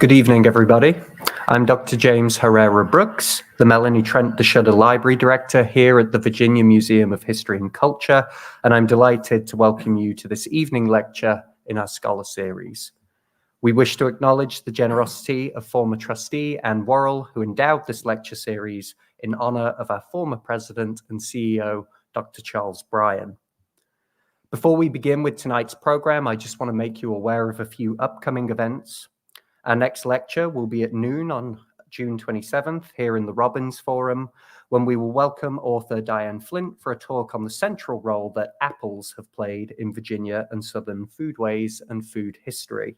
Good evening, everybody. I'm Dr. James Herrera Brooks, the Melanie Trent DeShudder Library Director here at the Virginia Museum of History and Culture, and I'm delighted to welcome you to this evening lecture in our Scholar Series. We wish to acknowledge the generosity of former trustee Anne Worrell, who endowed this lecture series in honor of our former president and CEO, Dr. Charles Bryan. Before we begin with tonight's program, I just want to make you aware of a few upcoming events. Our next lecture will be at noon on June 27th here in the Robbins Forum, when we will welcome author Diane Flint for a talk on the central role that apples have played in Virginia and Southern foodways and food history.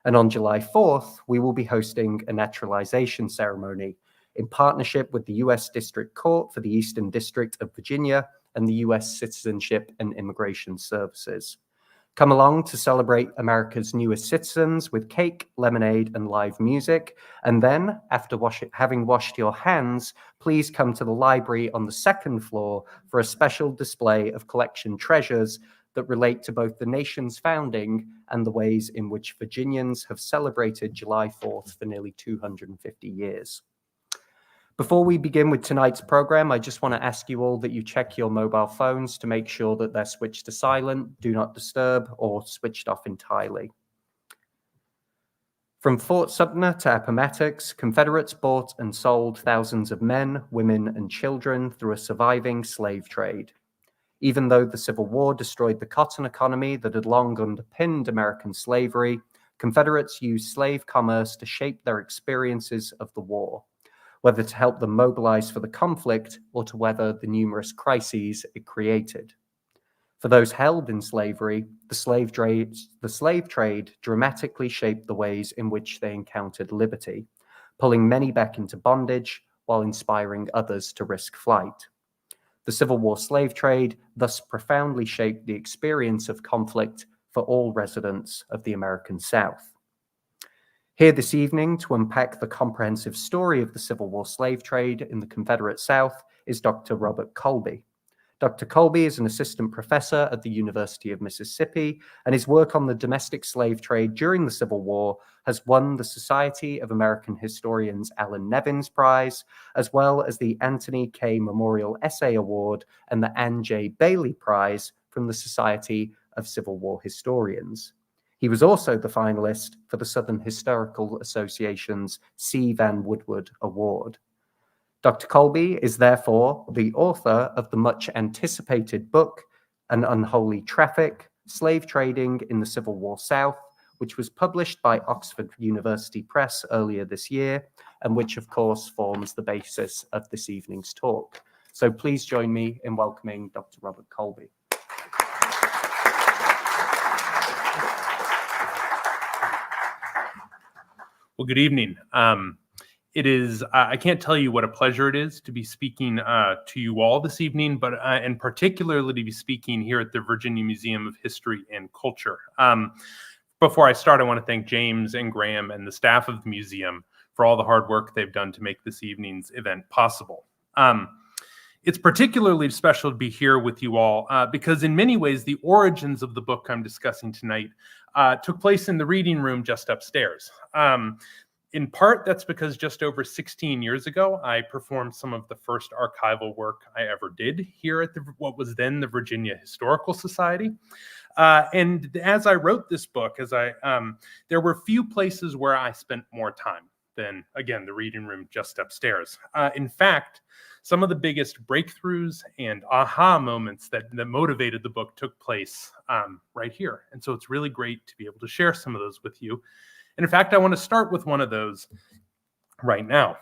And on July 4th, we will be hosting a naturalization ceremony in partnership with the U.S. District Court for the Eastern District of Virginia and the U.S. Citizenship and Immigration Services. Come along to celebrate America's newest citizens with cake, lemonade, and live music. And then, after having washed your hands, please come to the library on the second floor for a special display of collection treasures that relate to both the nation's founding and the ways in which Virginians have celebrated July 4th for nearly 250 years. Before we begin with tonight's program, I just want to ask you all that you check your mobile phones to make sure that they're switched to silent, do not disturb, or switched off entirely. From Fort Sumter to Appomattox, Confederates bought and sold thousands of men, women, and children through a surviving slave trade. Even though the Civil War destroyed the cotton economy that had long underpinned American slavery, Confederates used slave commerce to shape their experiences of the war, whether to help them mobilize for the conflict or to weather the numerous crises it created. For those held in slavery, the slave trade dramatically shaped the ways in which they encountered liberty, pulling many back into bondage while inspiring others to risk flight. The Civil War slave trade thus profoundly shaped the experience of conflict for all residents of the American South. Here this evening to unpack the comprehensive story of the Civil War slave trade in the Confederate South is Dr. Robert Colby. Dr. Colby is an assistant professor at the University of Mississippi, and his work on the domestic slave trade during the Civil War has won the Society of American Historians Allen Nevins Prize, as well as the Anthony K. Memorial Essay Award and the Anne J. Bailey Prize from the Society of Civil War Historians. He was also the finalist for the Southern Historical Association's C. Van Woodward Award. Dr. Colby is therefore the author of the much anticipated book, An Unholy Traffic, Slave Trading in the Civil War South, which was published by Oxford University Press earlier this year, and which of course forms the basis of this evening's talk. So please join me in welcoming Dr. Robert Colby. Well, good evening. It is, I can't tell you what a pleasure it is to be speaking to you all this evening, but and particularly to be speaking here at the Virginia Museum of History and Culture. Before I start, I want to thank James and Graham and the staff of the museum for all the hard work they've done to make this evening's event possible. It's particularly special to be here with you all because in many ways, the origins of the book I'm discussing tonight took place in the reading room just upstairs. In part, that's because just over 16 years ago, I performed some of the first archival work I ever did here at what was then the Virginia Historical Society. And as I wrote this book, there were few places where I spent more time than, again, the reading room just upstairs. In fact, some of the biggest breakthroughs and aha moments that motivated the book took place right here. And so it's really great to be able to share some of those with you. And in fact, I want to start with one of those right now.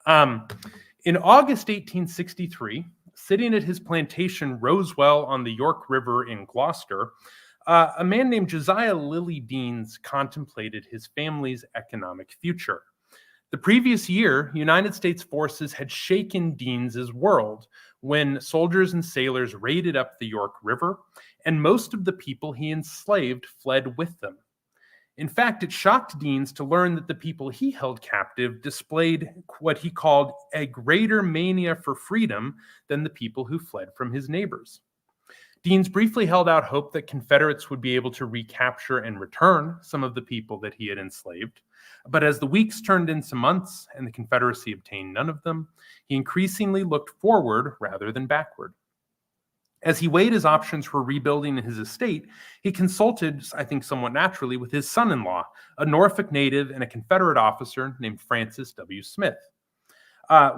In August 1863, sitting at his plantation Rosewell on the York River in Gloucester, a man named Josiah Lilly Deans contemplated his family's economic future. The previous year, United States forces had shaken Deans's world when soldiers and sailors raided up the York River, and most of the people he enslaved fled with them. In fact, it shocked Deans to learn that the people he held captive displayed what he called a greater mania for freedom than the people who fled from his neighbors. Deans briefly held out hope that Confederates would be able to recapture and return some of the people that he had enslaved. But as the weeks turned into months and the Confederacy obtained none of them, he increasingly looked forward rather than backward. As he weighed his options for rebuilding his estate, he consulted, I think somewhat naturally, with his son-in-law, a Norfolk native and a Confederate officer named Francis W. Smith.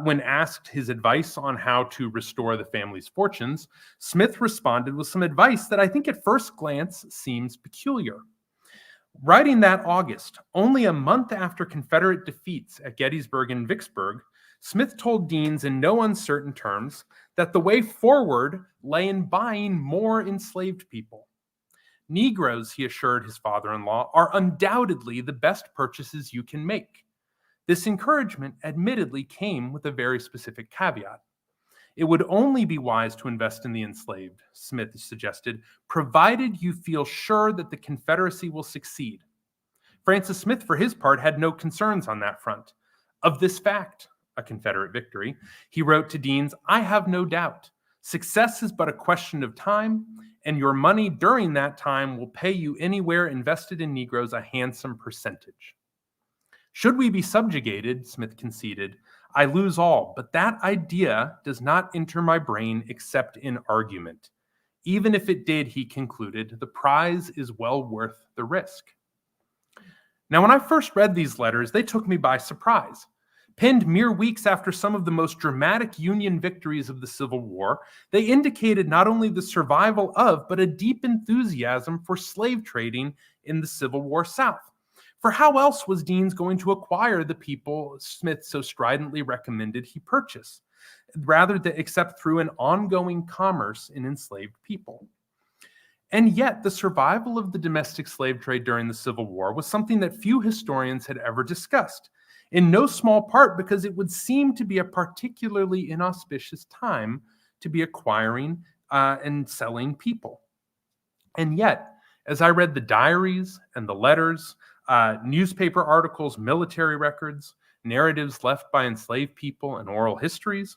When asked his advice on how to restore the family's fortunes, Smith responded with some advice that I think at first glance seems peculiar. Writing that August, only a month after Confederate defeats at Gettysburg and Vicksburg, Smith told Deans in no uncertain terms that the way forward lay in buying more enslaved people. Negroes, he assured his father-in-law, are undoubtedly the best purchases you can make. This encouragement admittedly came with a very specific caveat. It would only be wise to invest in the enslaved, Smith suggested, provided you feel sure that the Confederacy will succeed. Francis Smith, for his part, had no concerns on that front. Of this fact, a Confederate victory, he wrote to Deans, "I have no doubt. Success is but a question of time, and your money during that time will pay you anywhere invested in Negroes a handsome percentage." Should we be subjugated, Smith conceded, I lose all, but that idea does not enter my brain except in argument. Even if it did, he concluded, the prize is well worth the risk. Now, when I first read these letters, they took me by surprise. Penned mere weeks after some of the most dramatic Union victories of the Civil War, they indicated not only the survival of, but a deep enthusiasm for slave trading in the Civil War South. For how else was Deans going to acquire the people Smith so stridently recommended he purchase, except through an ongoing commerce in enslaved people? And yet, the survival of the domestic slave trade during the Civil War was something that few historians had ever discussed, in no small part because it would seem to be a particularly inauspicious time to be acquiring and selling people. And yet, as I read the diaries and the letters, newspaper articles, military records, narratives left by enslaved people, and oral histories,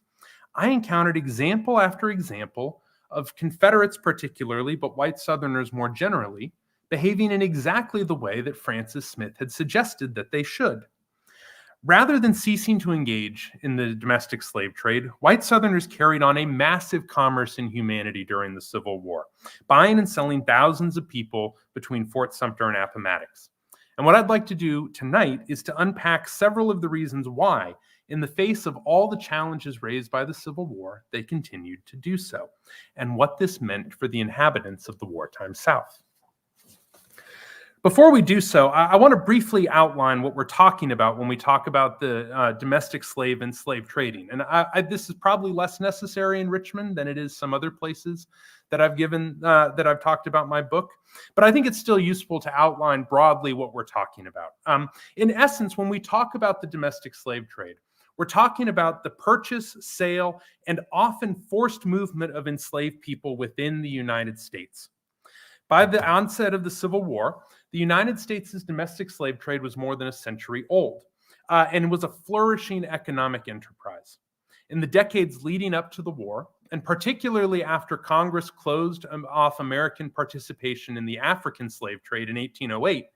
I encountered example after example of Confederates particularly, but white Southerners more generally, behaving in exactly the way that Francis Smith had suggested that they should. Rather than ceasing to engage in the domestic slave trade, white Southerners carried on a massive commerce in humanity during the Civil War, buying and selling thousands of people between Fort Sumter and Appomattox. And what I'd like to do tonight is to unpack several of the reasons why, in the face of all the challenges raised by the Civil War, they continued to do so, and what this meant for the inhabitants of the wartime South. Before we do so, I want to briefly outline what we're talking about when we talk about the domestic slave and slave trading. And this is probably less necessary in Richmond than it is some other places that I've talked about in my book. But I think it's still useful to outline broadly what we're talking about. In essence, when we talk about the domestic slave trade, we're talking about the purchase, sale, and often forced movement of enslaved people within the United States. By the onset of the Civil War, the United States' domestic slave trade was more than a century old and was a flourishing economic enterprise. In the decades leading up to the war, and particularly after Congress closed off American participation in the African slave trade in 1808,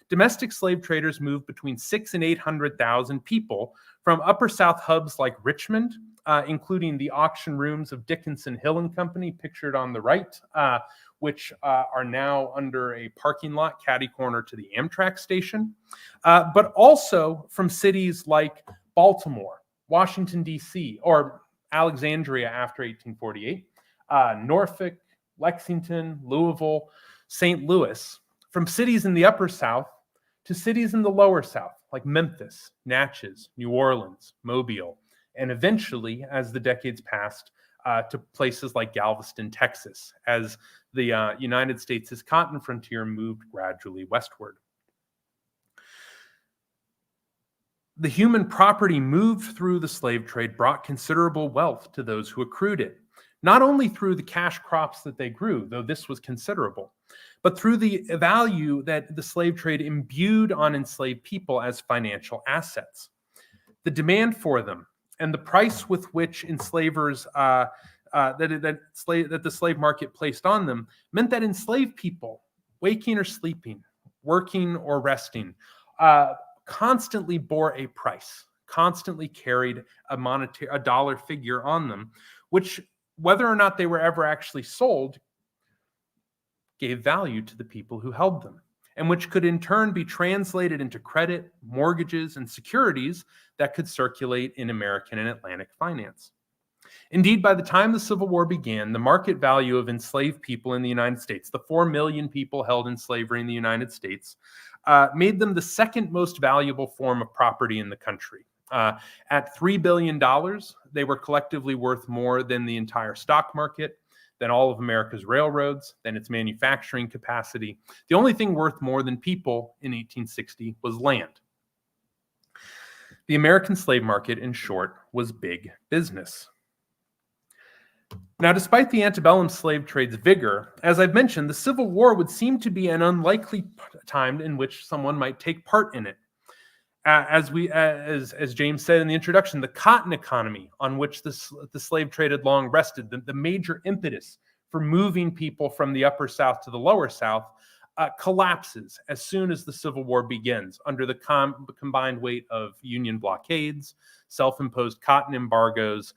domestic slave traders moved between 600,000 and 800,000 people from Upper South hubs like Richmond, including the auction rooms of Dickinson Hill and Company, pictured on the right, which are now under a parking lot catty-corner to the Amtrak station, but also from cities like Baltimore, Washington, D.C., or Alexandria after 1848, Norfolk, Lexington, Louisville, St. Louis, from cities in the Upper South to cities in the Lower South, like Memphis, Natchez, New Orleans, Mobile, and eventually, as the decades passed, to places like Galveston, Texas, as the United States' cotton frontier moved gradually westward. The human property moved through the slave trade brought considerable wealth to those who accrued it, not only through the cash crops that they grew, though this was considerable, but through the value that the slave trade imbued on enslaved people as financial assets. The demand for them and the price with which enslavers that the slave market placed on them meant that enslaved people, waking or sleeping, working or resting, constantly bore a price, constantly carried a dollar figure on them, which, whether or not they were ever actually sold, gave value to the people who held them, and which could in turn be translated into credit, mortgages, and securities that could circulate in American and Atlantic finance. Indeed, by the time the Civil War began, the market value of enslaved people in the United States, the 4 million people held in slavery in the United States, made them the second most valuable form of property in the country. At $3 billion, they were collectively worth more than the entire stock market, than all of America's railroads, than its manufacturing capacity. The only thing worth more than people in 1860 was land. The American slave market, in short, was big business. Now, despite the antebellum slave trade's vigor, as I've mentioned, the Civil War would seem to be an unlikely time in which someone might take part in it. As James said in the introduction, the cotton economy on which the slave trade had long rested, the major impetus for moving people from the upper South to the lower South, collapses as soon as the Civil War begins under the combined weight of Union blockades, self-imposed cotton embargoes,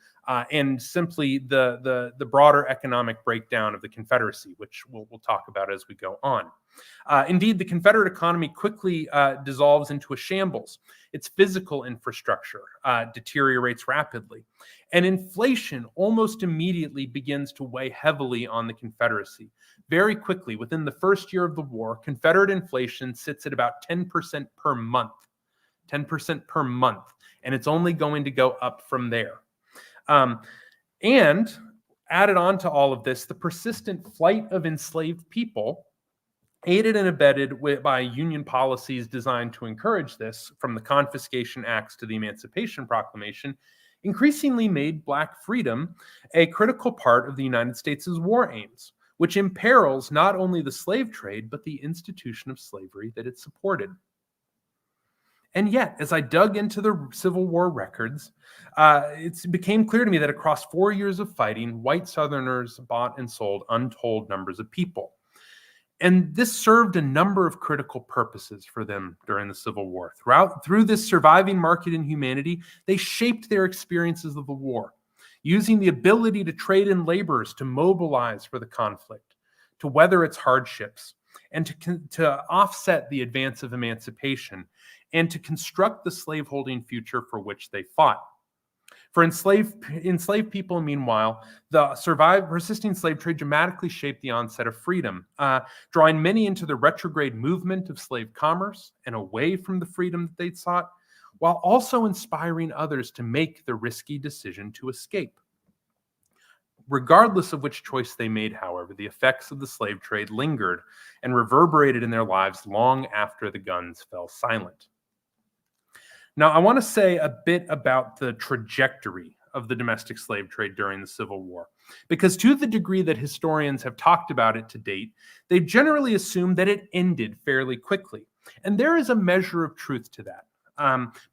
and simply the broader economic breakdown of the Confederacy, which we'll talk about as we go on. Indeed, the Confederate economy quickly dissolves into a shambles. Its physical infrastructure deteriorates rapidly, and inflation almost immediately begins to weigh heavily on the Confederacy. Very quickly, within the first year of the war, Confederate inflation sits at about 10% per month. 10% per month, and it's only going to go up from there. And added on to all of this, the persistent flight of enslaved people, aided and abetted by Union policies designed to encourage this, from the Confiscation Acts to the Emancipation Proclamation, increasingly made Black freedom a critical part of the United States' war aims, which imperils not only the slave trade, but the institution of slavery that it supported. And yet, as I dug into the Civil War records, it became clear to me that across 4 years of fighting, white Southerners bought and sold untold numbers of people. And this served a number of critical purposes for them during the Civil War. Through this surviving market in humanity, they shaped their experiences of the war, using the ability to trade in laborers to mobilize for the conflict, to weather its hardships, and to offset the advance of emancipation, and to construct the slaveholding future for which they fought. For enslaved people, meanwhile, the persisting slave trade dramatically shaped the onset of freedom, drawing many into the retrograde movement of slave commerce and away from the freedom that they'd sought, while also inspiring others to make the risky decision to escape. Regardless of which choice they made, however, the effects of the slave trade lingered and reverberated in their lives long after the guns fell silent. Now, I want to say a bit about the trajectory of the domestic slave trade during the Civil War, because to the degree that historians have talked about it to date, they've generally assumed that it ended fairly quickly. And there is a measure of truth to that,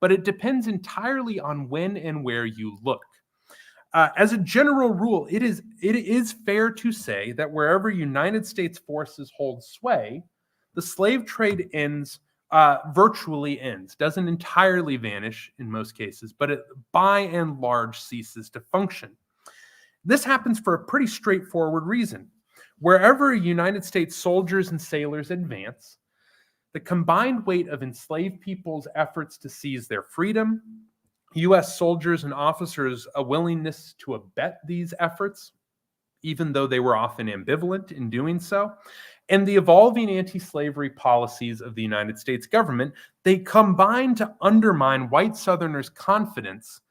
but it depends entirely on when and where you look. As a general rule, it is fair to say that wherever United States forces hold sway, the slave trade virtually ends, doesn't entirely vanish in most cases, but it by and large ceases to function. This happens for a pretty straightforward reason. Wherever United States soldiers and sailors advance, the combined weight of enslaved people's efforts to seize their freedom, U.S. soldiers and officers' a willingness to abet these efforts, even though they were often ambivalent in doing so, and the evolving anti-slavery policies of the United States government, they combine to undermine white Southerners' confidence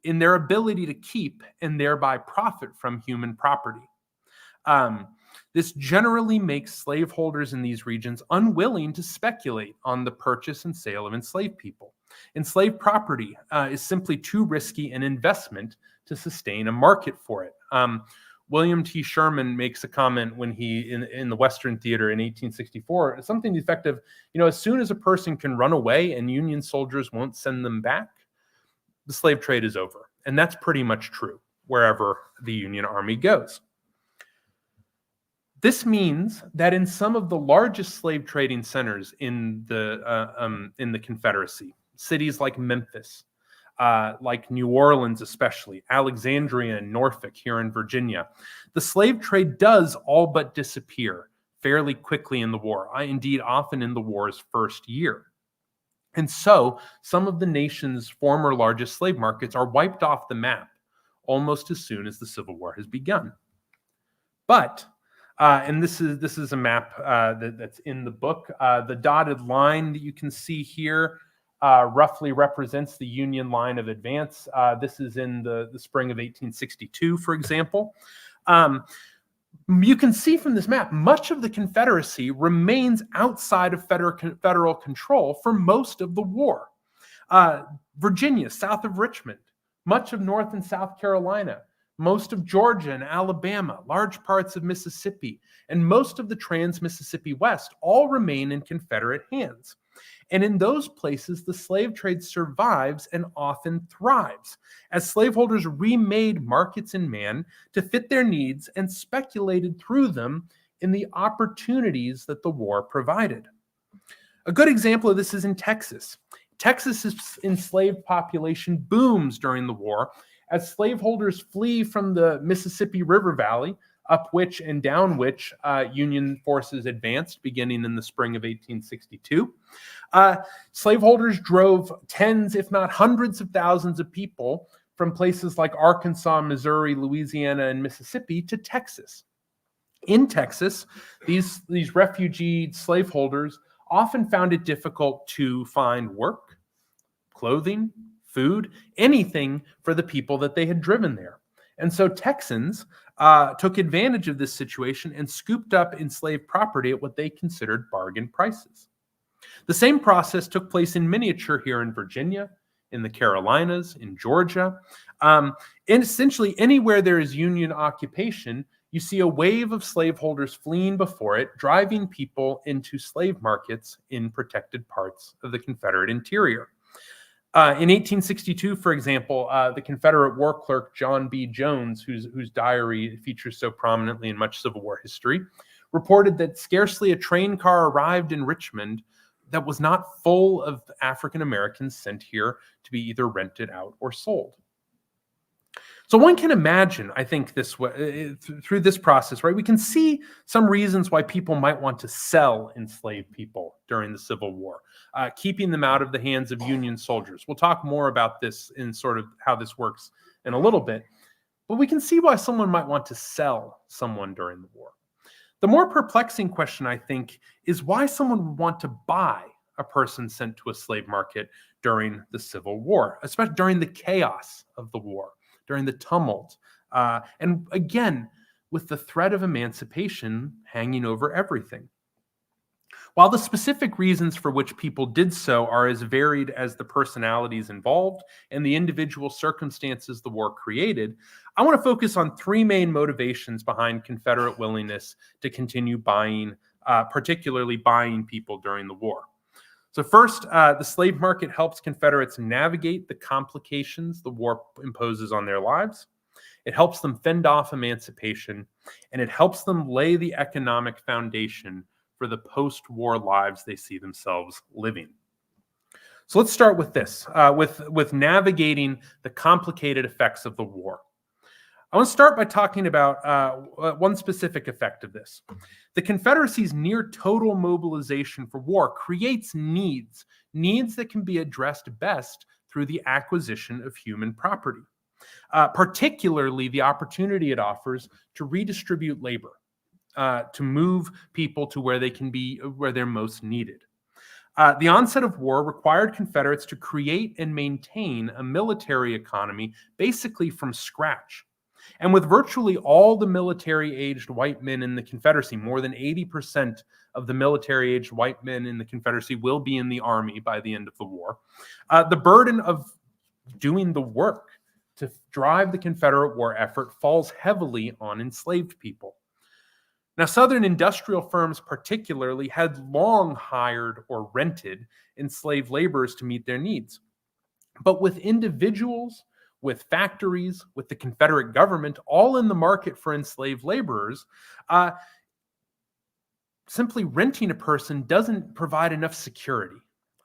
in their ability to keep and thereby profit from human property. This generally makes slaveholders in these regions unwilling to speculate on the purchase and sale of enslaved people. Enslaved property is simply too risky an investment to sustain a market for it. William T. Sherman makes a comment when he, in the Western Theater in 1864, something to the effect of, as soon as a person can run away and Union soldiers won't send them back, the slave trade is over. And that's pretty much true. wherever the Union Army goes. This means that in some of the largest slave trading centers in the Confederacy, cities like Memphis, like New Orleans especially, Alexandria and Norfolk here in Virginia, the slave trade does all but disappear fairly quickly in the war, indeed often in the war's first year. And so some of the nation's former largest slave markets are wiped off the map almost as soon as the Civil War has begun. But and this is a map that's in the book. The dotted line that you can see here roughly represents the Union line of advance. This is in the spring of 1862, for example. You can see from this map, much of the Confederacy remains outside of federal control for most of the war. Virginia, south of Richmond, much of North and South Carolina, most of Georgia and Alabama, large parts of Mississippi, and most of the trans-Mississippi West all remain in Confederate hands. And in those places, the slave trade survives and often thrives, as slaveholders remade markets in man to fit their needs and speculated through them in the opportunities that the war provided. A good example of this is in Texas. Texas's enslaved population booms during the war as slaveholders flee from the Mississippi River Valley, up which and down which Union forces advanced beginning in the spring of 1862. Slaveholders drove tens, if not hundreds of thousands of people from places like Arkansas, Missouri, Louisiana, and Mississippi to Texas. In Texas, these refugee slaveholders often found it difficult to find work, clothing, food, anything for the people that they had driven there. And so Texans took advantage of this situation and scooped up enslaved property at what they considered bargain prices. The same process took place in miniature here in Virginia, in the Carolinas, in Georgia. And essentially anywhere there is Union occupation, you see a wave of slaveholders fleeing before it, driving people into slave markets in protected parts of the Confederate interior. In 1862, for example, the Confederate war clerk John B. Jones, whose diary features so prominently in much Civil War history, reported that scarcely a train car arrived in Richmond that was not full of African Americans sent here to be either rented out or sold. So one can imagine, I think, this way, through this process, right? We can see some reasons why people might want to sell enslaved people during the Civil War, keeping them out of the hands of Union soldiers. We'll talk more about this in sort of how this works in a little bit, but we can see why someone might want to sell someone during the war. The more perplexing question, I think, is why someone would want to buy a person sent to a slave market during the Civil War, especially during the chaos of the war, during the tumult, and again, with the threat of emancipation hanging over everything. While the specific reasons for which people did so are as varied as the personalities involved and the individual circumstances the war created, I want to focus on three main motivations behind Confederate willingness to continue buying, particularly buying people during the war. So first, the slave market helps Confederates navigate the complications the war imposes on their lives. It helps them fend off emancipation, and it helps them lay the economic foundation for the post-war lives they see themselves living. So let's start with this, with navigating the complicated effects of the war. I want to start by talking about one specific effect of this. The Confederacy's near total mobilization for war creates needs that can be addressed best through the acquisition of human property, particularly the opportunity it offers to redistribute labor, to move people to where they can be, where they're most needed. The onset of war required Confederates to create and maintain a military economy basically from scratch. And with virtually all the military-aged white men in the Confederacy, more than 80% of the military-aged white men in the Confederacy will be in the Army by the end of the war, the burden of doing the work to drive the Confederate war effort falls heavily on enslaved people. Now, Southern industrial firms particularly had long hired or rented enslaved laborers to meet their needs. But with individuals, with factories, with the Confederate government, all in the market for enslaved laborers, simply renting a person doesn't provide enough security.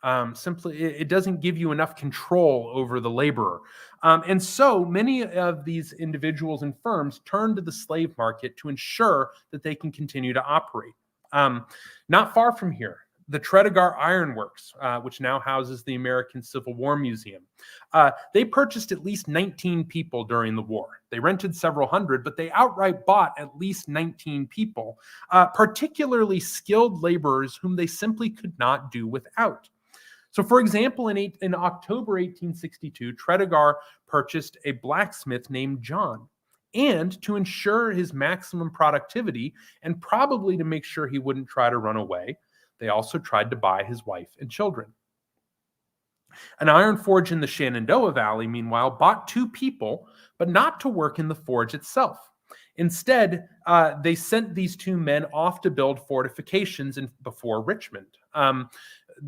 It doesn't give you enough control over the laborer. And so many of these individuals and firms turn to the slave market to ensure that they can continue to operate. Not far from here, the Tredegar Iron Works, which now houses the American Civil War Museum, they purchased at least 19 people during the war. They rented several hundred, but they outright bought at least 19 people, particularly skilled laborers whom they simply could not do without. So, for example, in October 1862, Tredegar purchased a blacksmith named John. And to ensure his maximum productivity, and probably to make sure he wouldn't try to run away, they also tried to buy his wife and children. An iron forge in the Shenandoah Valley, meanwhile, bought 2 people, but not to work in the forge itself. Instead, they sent these 2 men off to build fortifications before Richmond.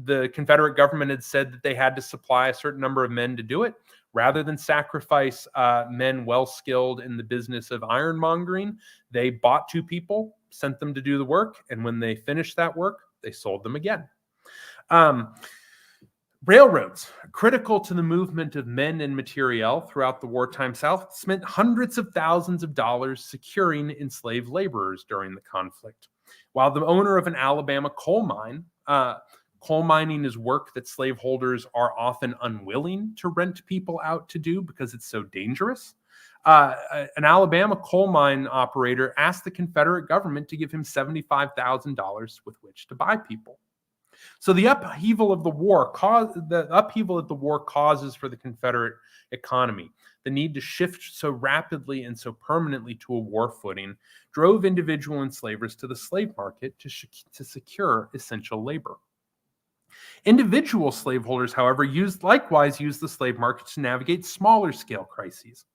The Confederate government had said that they had to supply a certain number of men to do it. Rather than sacrifice men well-skilled in the business of ironmongering, they bought 2 people, sent them to do the work, and when they finished that work, they sold them again. Railroads, critical to the movement of men and materiel throughout the wartime South, spent hundreds of thousands of dollars securing enslaved laborers during the conflict. While the owner of an Alabama coal mine, coal mining is work that slaveholders are often unwilling to rent people out to do because it's so dangerous. An Alabama coal mine operator asked the Confederate government to give him $75,000 with which to buy people. So the upheaval of the war causes for the Confederate economy, the need to shift so rapidly and so permanently to a war footing, drove individual enslavers to the slave market to secure essential labor. Individual slaveholders, however, likewise used the slave market to navigate smaller scale crises.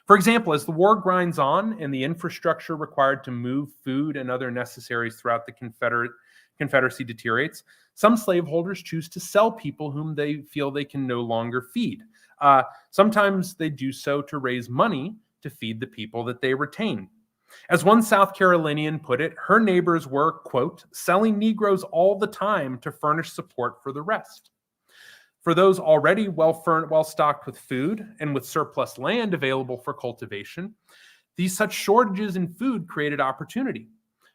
For example, as the war grinds on and the infrastructure required to move food and other necessaries throughout the Confederacy deteriorates, some slaveholders choose to sell people whom they feel they can no longer feed. Sometimes they do so to raise money to feed the people that they retain. As one South Carolinian put it, her neighbors were, quote, selling Negroes all the time to furnish support for the rest. For those already well stocked with food and with surplus land available for cultivation, such shortages in food created opportunity.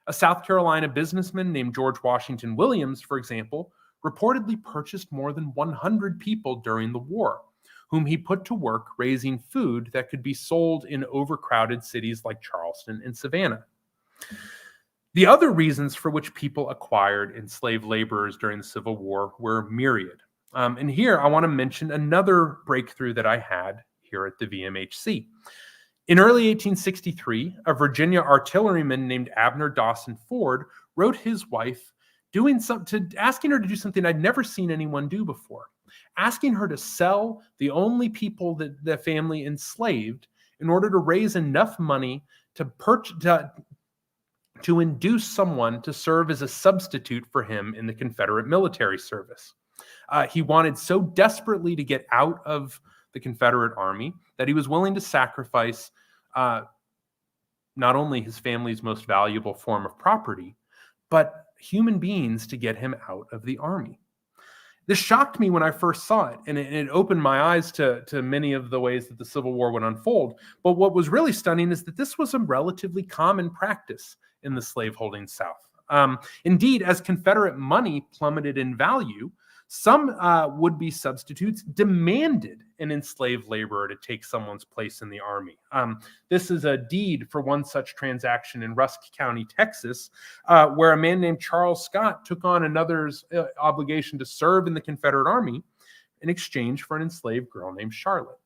A South Carolina businessman named George Washington Williams, for example, reportedly purchased more than 100 people during the war, whom he put to work raising food that could be sold in overcrowded cities like Charleston and Savannah. The other reasons for which people acquired enslaved laborers during the Civil War were myriad. And here I want to mention another breakthrough that I had here at the VMHC. In early 1863, a Virginia artilleryman named Abner Dawson Ford wrote his wife asking her to do something I'd never seen anyone do before, asking her to sell the only people that the family enslaved in order to raise enough money to induce someone to serve as a substitute for him in the Confederate military service. He wanted so desperately to get out of the Confederate Army that he was willing to sacrifice not only his family's most valuable form of property, but human beings to get him out of the Army. This shocked me when I first saw it, and it opened my eyes to many of the ways that the Civil War would unfold. But what was really stunning is that this was a relatively common practice in the slaveholding South. Indeed, as Confederate money plummeted in value, some would-be substitutes demanded an enslaved laborer to take someone's place in the Army. This is a deed for one such transaction in Rusk County, Texas, where a man named Charles Scott took on another's obligation to serve in the Confederate Army in exchange for an enslaved girl named Charlotte.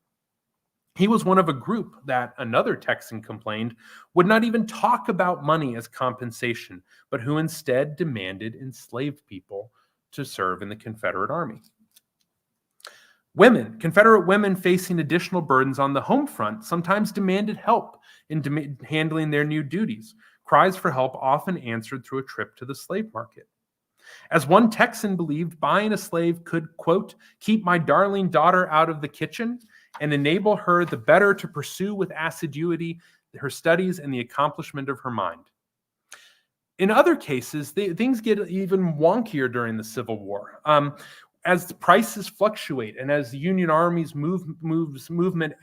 He was one of a group that, another Texan complained, would not even talk about money as compensation, but who instead demanded enslaved people to serve in the Confederate Army. Confederate women facing additional burdens on the home front sometimes demanded help in handling their new duties. Cries for help often answered through a trip to the slave market. As one Texan believed, buying a slave could, quote, keep my darling daughter out of the kitchen and enable her the better to pursue with assiduity her studies and the accomplishment of her mind. In other cases, things get even wonkier during the Civil War. As the prices fluctuate and as the Union Army's movement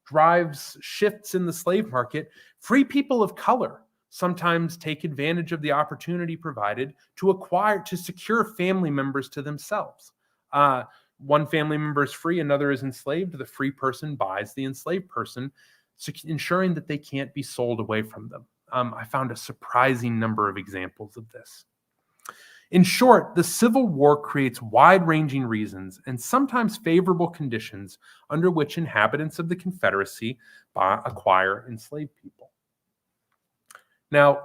drives shifts in the slave market, free people of color sometimes take advantage of the opportunity provided to secure family members to themselves. One family member is free, another is enslaved. The free person buys the enslaved person, ensuring that they can't be sold away from them. I found a surprising number of examples of this. In short, the Civil War creates wide-ranging reasons and sometimes favorable conditions under which inhabitants of the Confederacy acquire enslaved people. Now,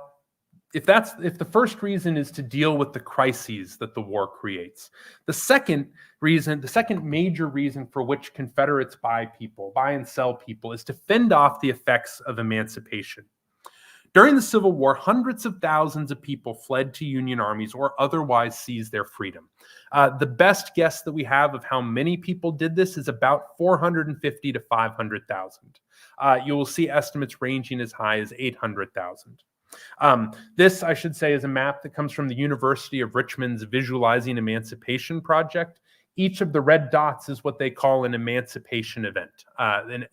if the first reason is to deal with the crises that the war creates, the second major reason for which Confederates buy and sell people, is to fend off the effects of emancipation. During the Civil War, hundreds of thousands of people fled to Union armies or otherwise seized their freedom. The best guess that we have of how many people did this is about 450 to 500,000. You will see estimates ranging as high as 800,000. This, I should say, is a map that comes from the University of Richmond's Visualizing Emancipation Project. Each of the red dots is what they call an emancipation event,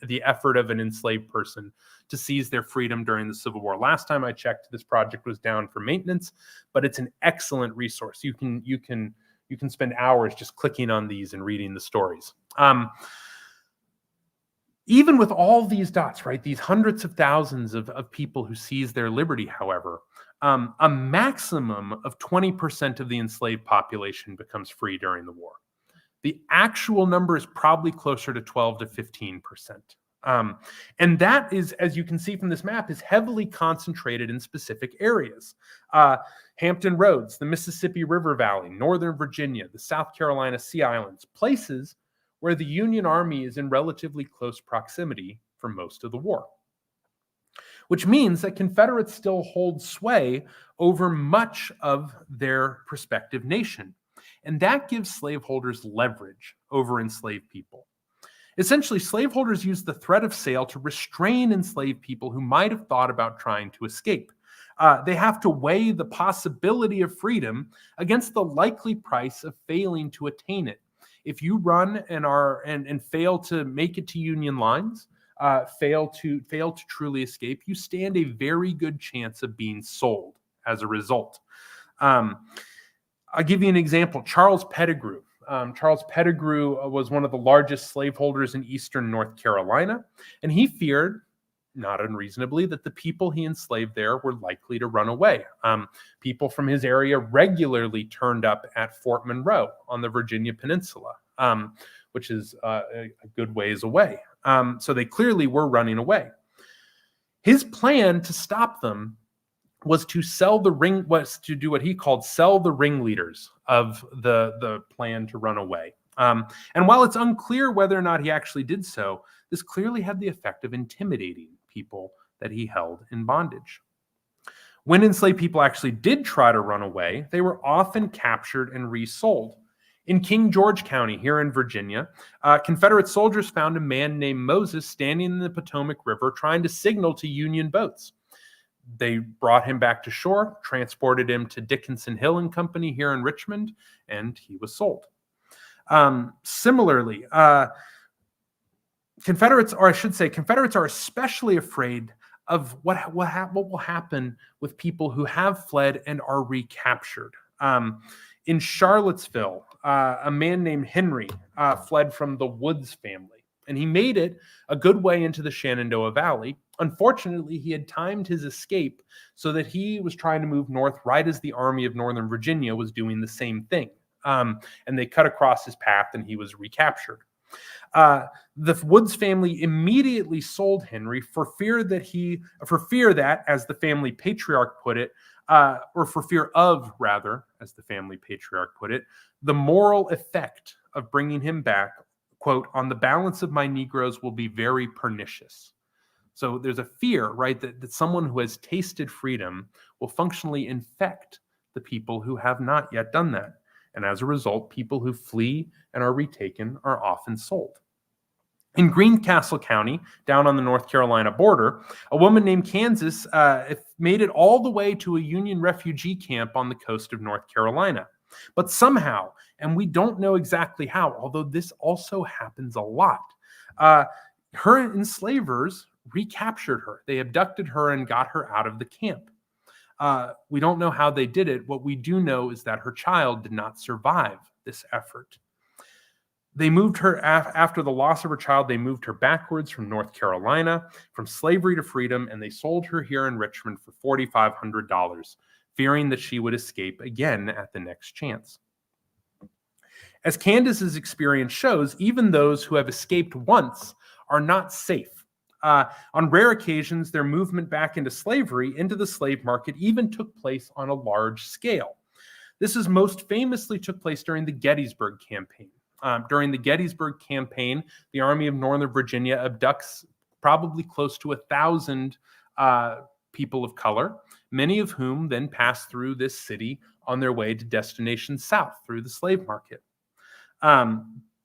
the effort of an enslaved person to seize their freedom during the Civil War. Last time I checked, this project was down for maintenance, but it's an excellent resource. You can spend hours just clicking on these and reading the stories. Even with all these dots, right, these hundreds of thousands of people who seize their liberty, however, a maximum of 20% of the enslaved population becomes free during the war. The actual number is probably closer to 12 to 15%. And that is, as you can see from this map, is heavily concentrated in specific areas. Hampton Roads, the Mississippi River Valley, Northern Virginia, the South Carolina Sea Islands, places where the Union Army is in relatively close proximity for most of the war. Which means that Confederates still hold sway over much of their prospective nation. And that gives slaveholders leverage over enslaved people. Essentially, slaveholders use the threat of sale to restrain enslaved people who might have thought about trying to escape. They have to weigh the possibility of freedom against the likely price of failing to attain it. If you run and fail to make it to Union lines, fail to truly escape, you stand a very good chance of being sold as a result. I'll give you an example. Charles Pettigrew. Charles Pettigrew was one of the largest slaveholders in eastern North Carolina, and he feared, not unreasonably, that the people he enslaved there were likely to run away. People from his area regularly turned up at Fort Monroe on the Virginia Peninsula, which is a good ways away. So they clearly were running away. His plan to stop them was to do what he called sell the ringleaders of the plan to run away. And while it's unclear whether or not he actually did so, this clearly had the effect of intimidating people that he held in bondage. When enslaved people actually did try to run away, they were often captured and resold. In King George County here in Virginia, Confederate soldiers found a man named Moses standing in the Potomac River trying to signal to Union boats. They brought him back to shore, transported him to Dickinson Hill and Company here in Richmond, and he was sold. Similarly, Confederates are especially afraid of what will happen with people who have fled and are recaptured. In Charlottesville, a man named Henry fled from the Woods family, and he made it a good way into the Shenandoah Valley. Unfortunately, he had timed his escape so that he was trying to move north right as the Army of Northern Virginia was doing the same thing. And they cut across his path and he was recaptured. The Woods family immediately sold Henry for fear that, as the family patriarch put it, or for fear of, rather, as the family patriarch put it, the moral effect of bringing him back, quote, on the balance of my Negroes will be very pernicious. So there's a fear, right, that someone who has tasted freedom will functionally infect the people who have not yet done that. And as a result, people who flee and are retaken are often sold. In Greencastle County, down on the North Carolina border, a woman named Kansas made it all the way to a Union refugee camp on the coast of North Carolina. But somehow, and we don't know exactly how, although this also happens a lot, her enslavers recaptured her. They abducted her and got her out of the camp. We don't know how they did it. What we do know is that her child did not survive this effort. They moved her after the loss of her child. They moved her backwards from North Carolina, from slavery to freedom, and they sold her here in Richmond for $4,500, fearing that she would escape again at the next chance. As Candace's experience shows, even those who have escaped once are not safe. On rare occasions, their movement back into slavery, into the slave market, even took place on a large scale. This is most famously took place during the Gettysburg Campaign. During the Gettysburg Campaign, the Army of Northern Virginia abducts probably close to 1,000 people of color, many of whom then pass through this city on their way to destinations south through the slave market.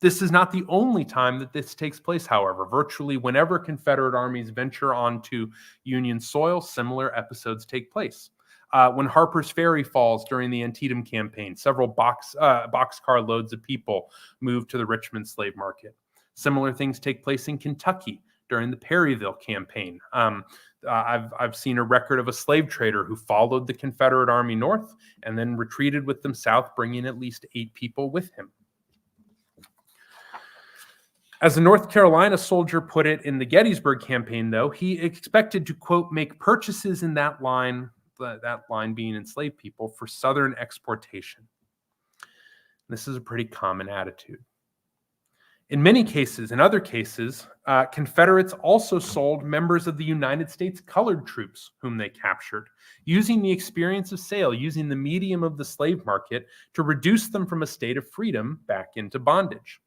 This is not the only time that this takes place, however. Virtually whenever Confederate armies venture onto Union soil, similar episodes take place. When Harper's Ferry falls during the Antietam campaign, several boxcar loads of people move to the Richmond slave market. Similar things take place in Kentucky during the Perryville campaign. I've seen a record of a slave trader who followed the Confederate Army north and then retreated with them south, bringing at least 8 people with him. As a North Carolina soldier put it in the Gettysburg campaign, though, he expected to, quote, make purchases in that line being enslaved people, for Southern exportation. This is a pretty common attitude. In many cases, in other cases, Confederates also sold members of the United States colored troops whom they captured, using the experience of sale, using the medium of the slave market to reduce them from a state of freedom back into bondage.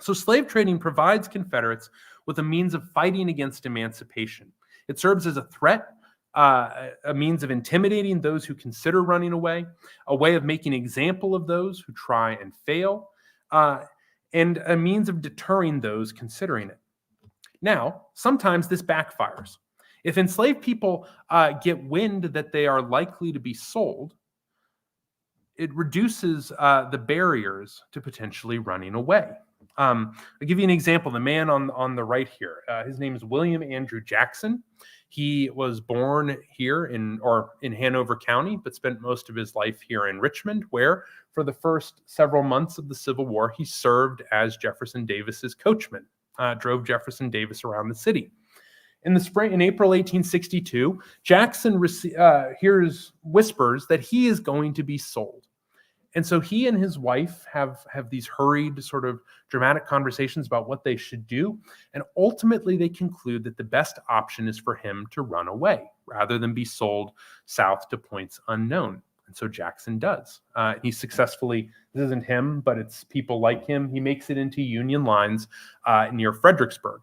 So slave trading provides Confederates with a means of fighting against emancipation. It serves as a threat, a means of intimidating those who consider running away, a way of making an example of those who try and fail, and a means of deterring those considering it. Now, sometimes this backfires. If enslaved people get wind that they are likely to be sold, it reduces the barriers to potentially running away. I'll give you an example. The man on the right here, his name is William Andrew Jackson. He was born here in Hanover County, but spent most of his life here in Richmond, where for the first several months of the Civil War, he served as Jefferson Davis's coachman, drove Jefferson Davis around the city. In April 1862, Jackson hears whispers that he is going to be sold. And so he and his wife have these hurried, sort of dramatic conversations about what they should do. And ultimately, they conclude that the best option is for him to run away rather than be sold south to points unknown. And so Jackson does. He successfully, this isn't him, but it's people like him. He makes it into Union lines near Fredericksburg.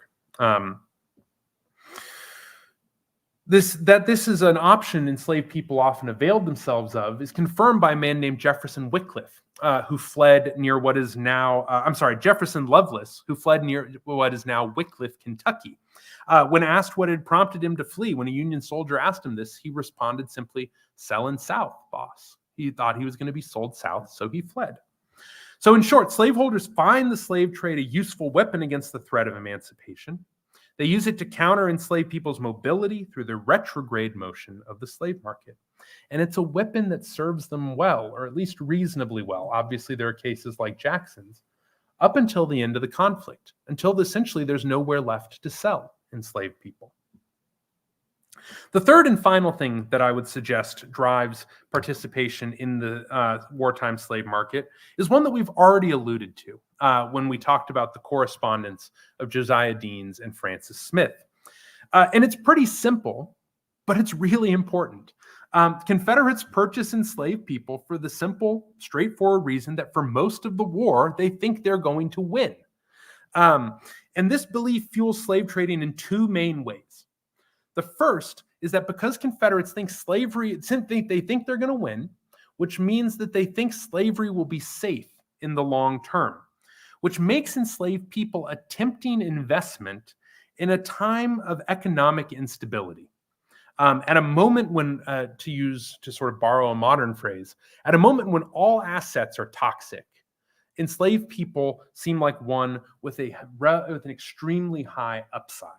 This is an option enslaved people often availed themselves of is confirmed by a man named Jefferson Wickliffe, who fled near what is now, Jefferson Lovelace, who fled near what is now Wickliffe, Kentucky. When asked what had prompted him to flee, when a Union soldier asked him this, he responded simply, "Selling south, boss." He thought he was going to be sold south, so he fled. So in short, slaveholders find the slave trade a useful weapon against the threat of emancipation. They use it to counter enslaved people's mobility through the retrograde motion of the slave market. And it's a weapon that serves them well, or at least reasonably well. Obviously, there are cases like Jackson's, up until the end of the conflict, until essentially there's nowhere left to sell enslaved people. The third and final thing that I would suggest drives participation in the wartime slave market is one that we've already alluded to when we talked about the correspondence of Josiah Deans and Francis Smith. And it's pretty simple, but it's really important. Confederates purchase enslaved people for the simple, straightforward reason that for most of the war, they think they're going to win. And this belief fuels slave trading in 2 main ways. The first is that because Confederates think they think they're going to win, which means that they think slavery will be safe in the long term. which makes enslaved people a tempting investment in a time of economic instability. At a moment when, to sort of borrow a modern phrase, at a moment when all assets are toxic, enslaved people seem like one with an extremely high upside.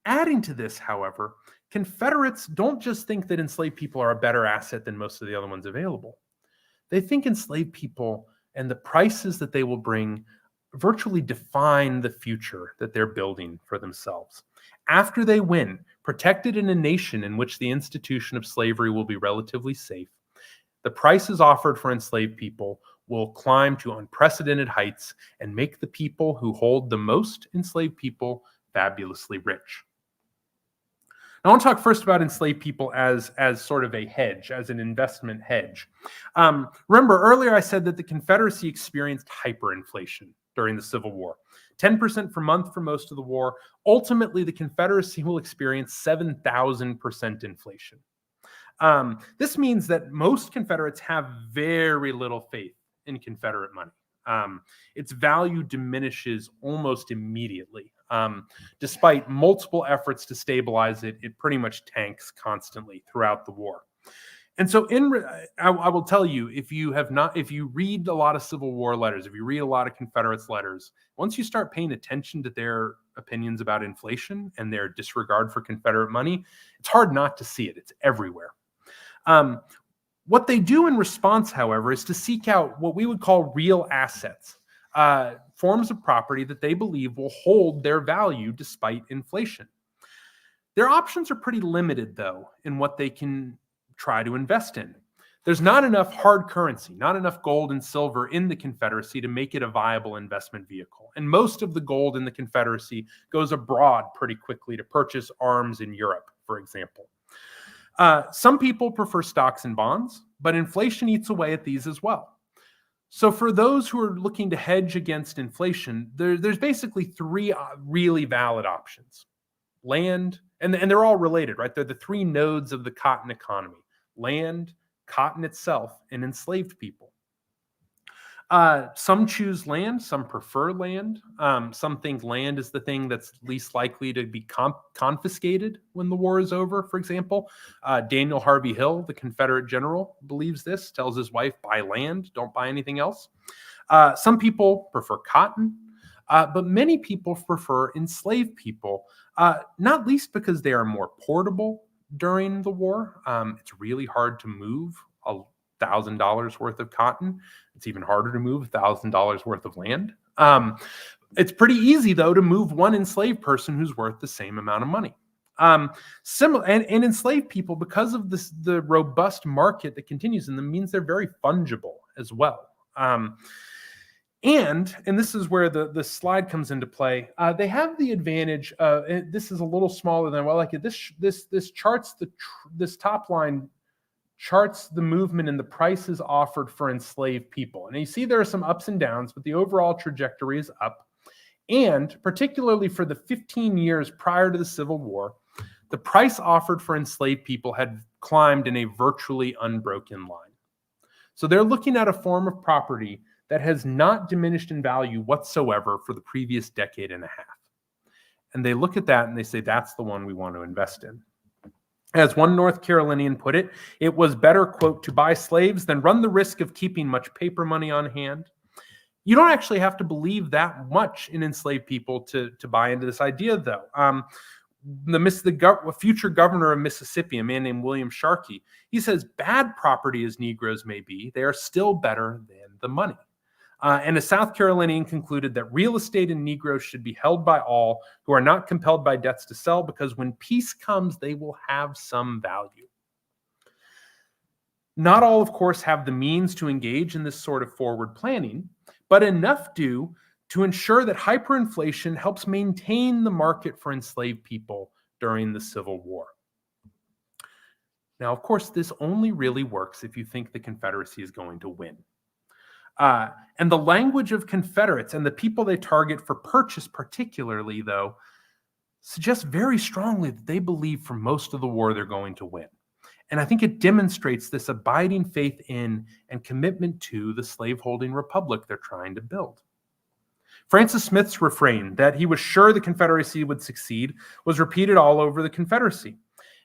Adding to this, however, Confederates don't just think that enslaved people are a better asset than most of the other ones available. They think enslaved people and the prices that they will bring virtually define the future that they're building for themselves. After they win, protected in a nation in which the institution of slavery will be relatively safe, the prices offered for enslaved people will climb to unprecedented heights and make the people who hold the most enslaved people fabulously rich. I want to talk first about enslaved people as sort of a hedge, as an investment hedge. Remember, earlier I said that the Confederacy experienced hyperinflation during the Civil War. 10% per month for most of the war. Ultimately, the Confederacy will experience 7,000% inflation. This means that most Confederates have very little faith in Confederate money. Its value diminishes almost immediately. Despite multiple efforts to stabilize it, it pretty much tanks constantly throughout the war. And so I will tell you, if you read a lot of Civil War letters, if you read a lot of Confederates letters, once you start paying attention to their opinions about inflation and their disregard for Confederate money, it's hard not to see it. It's everywhere. What they do in response, however, is to seek out what we would call real assets, forms of property that they believe will hold their value despite inflation. Their options are pretty limited, though, in what they can try to invest in. There's not enough hard currency, not enough gold and silver in the Confederacy to make it a viable investment vehicle. And most of the gold in the Confederacy goes abroad pretty quickly to purchase arms in Europe, for example. Some people prefer stocks and bonds, but inflation eats away at these as well. So for those who are looking to hedge against inflation, there's basically three really valid options. Land, and they're all related, right? They're the three nodes of the cotton economy: land, cotton itself, and enslaved people. Some choose land, some prefer land. Some think land is the thing that's least likely to be confiscated when the war is over, for example. Daniel Harvey Hill, the Confederate general, believes this, tells his wife, buy land, don't buy anything else. Some people prefer cotton, but many people prefer enslaved people, not least because they are more portable during the war. It's really hard to move $1,000 worth of cotton. It's even harder to move $1,000 worth of land. It's pretty easy, though, to move one enslaved person who's worth the same amount of money. And enslaved people, because of the robust market that continues in them, means they're very fungible as well. And this is where the slide comes into play. They have the advantage. This is a little smaller than I like it. This charts this top line charts the movement and the prices offered for enslaved people. And you see there are some ups and downs, but the overall trajectory is up. And particularly for the 15 years prior to the Civil War, the price offered for enslaved people had climbed in a virtually unbroken line. So they're looking at a form of property that has not diminished in value whatsoever for the previous decade and a half. And they look at that and they say, that's the one we want to invest in. As one North Carolinian put it, it was better, quote, to buy slaves than run the risk of keeping much paper money on hand. You don't actually have to believe that much in enslaved people to buy into this idea, though. The future governor of Mississippi, a man named William Sharkey, he says, bad property as Negroes may be, they are still better than the money. And a South Carolinian concluded that real estate and Negroes should be held by all who are not compelled by debts to sell, because when peace comes, they will have some value. Not all, of course, have the means to engage in this sort of forward planning, but enough do to ensure that hyperinflation helps maintain the market for enslaved people during the Civil War. Now, of course, this only really works if you think the Confederacy is going to win. And the language of Confederates and the people they target for purchase particularly, though, suggests very strongly that they believe for most of the war they're going to win. And I think it demonstrates this abiding faith in and commitment to the slaveholding republic they're trying to build. Francis Smith's refrain that he was sure the Confederacy would succeed was repeated all over the Confederacy.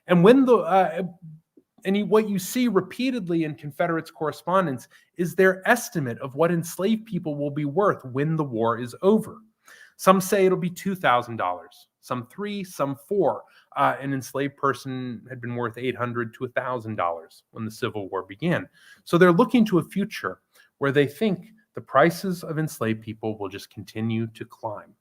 And what you see repeatedly in Confederates' correspondence is their estimate of what enslaved people will be worth when the war is over. Some say it'll be $2,000, some $3,000, some $4,000. An enslaved person had been worth $800 to $1,000 when the Civil War began. So they're looking to a future where they think the prices of enslaved people will just continue to climb.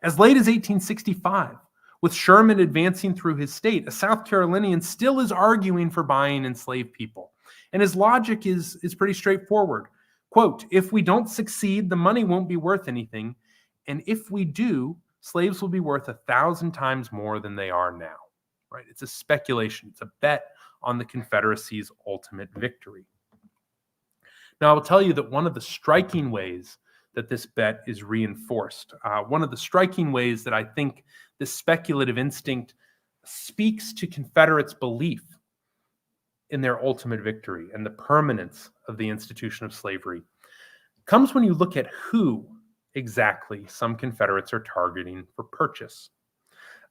As late as 1865, with Sherman advancing through his state, a South Carolinian still is arguing for buying enslaved people. And his logic is pretty straightforward. Quote, if we don't succeed, the money won't be worth anything. And if we do, slaves will be worth 1,000 times more than they are now. Right? It's a speculation. It's a bet on the Confederacy's ultimate victory. Now, I will tell you that one of the striking ways that this bet is reinforced, one of the striking ways that I think this speculative instinct speaks to Confederates' belief in their ultimate victory and the permanence of the institution of slavery comes when you look at who exactly some Confederates are targeting for purchase.